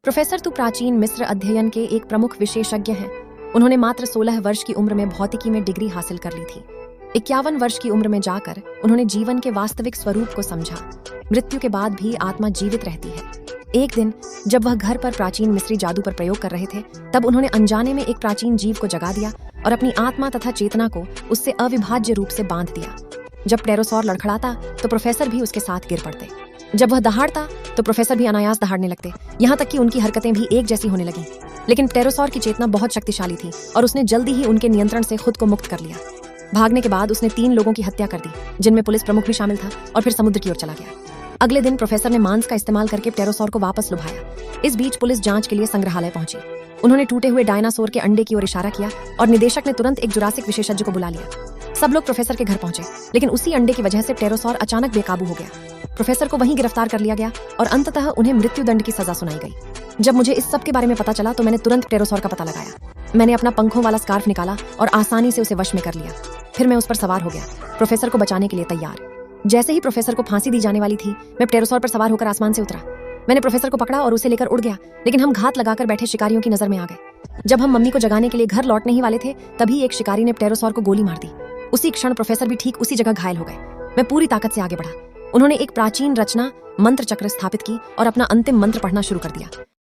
Professor तू प्राचीन मिस्र अध्ययन के एक प्रमुख विशेषज्ञ हैं। उन्होंने मात्र 16 वर्ष की उम्र में भौतिकी में डिग्री हासिल कर ली थी। 51 वर्ष की उम्र में जाकर उन्होंने जीवन के वास्तविक स्वरूप को समझा। मृत्यु के बाद भी आत्मा जीवित रहती है। एक दिन जब वह घर पर प्राचीन मिस्री जादू पर प्रयोग कर रहे थे, तब उन्होंने अनजाने में एक प्राचीन जीव को जगा दिया और अपनी आत्मा तथा चेतना को उससे अविभाज्य रूप से बांध दिया। जब प्टेरोसॉर लड़खड़ाता तो प्रोफेसर भी उसके साथ गिर पड़ते। जब वह दहाड़ता तो प्रोफेसर भी अनायास दहाड़ने लगते, यहाँ तक कि उनकी हरकतें भी एक जैसी होने लगीं। लेकिन प्टेरोसॉर की चेतना बहुत शक्तिशाली थी और उसने जल्दी ही उनके नियंत्रण से खुद को मुक्त कर लिया। भागने के बाद उसने 3 लोगों की हत्या कर दी, जिनमें पुलिस प्रमुख भी शामिल था, और फिर समुद्र की ओर चला गया। अगले दिन प्रोफेसर ने मांस का इस्तेमाल करके प्टेरोसॉर को वापस लुभाया। इस बीच पुलिस जांच के लिए संग्रहालय पहुंची। उन्होंने टूटे हुए डायनासोर के अंडे की ओर इशारा किया और निदेशक ने तुरंत एक जुरासिक विशेषज्ञ को बुला लिया। सब लोग प्रोफेसर के घर पहुंचे, लेकिन उसी अंडे की वजह से प्टेरोसॉर अचानक बेकाबू हो गया। प्रोफेसर को वहीं गिरफ्तार कर लिया गया और अंततः उन्हें मृत्युदंड की सजा सुनाई गई। जब मुझे इस सब के बारे में पता चला तो मैंने तुरंत प्टेरोसॉर का पता लगाया। मैंने अपना पंखों वाला स्कार्फ निकाला और आसानी से उसे वश में कर लिया। फिर मैं उस पर सवार हो गया, प्रोफेसर को बचाने के लिए तैयार। जैसे ही प्रोफेसर को फांसी दी जाने वाली थी, मैं प्टेरोसॉर पर सवार होकर आसमान से उतरा। मैंने प्रोफेसर को पकड़ा और उसे लेकर उड़ गया, लेकिन हम घात लगाकर बैठे शिकारियों की नजर में आ गए। जब हम मम्मी को जगाने के लिए घर लौटने ही वाले थे, तभी एक शिकारी ने प्टेरोसॉर को गोली मार दी। उसी क्षण प्रोफेसर भी ठीक उसी जगह घायल हो गए। मैं पूरी ताकत से आगे बढ़ा। उन्होंने एक प्राचीन रचना मंत्र चक्र स्थापित की और अपना अंतिम मंत्र पढ़ना शुरू कर दिया।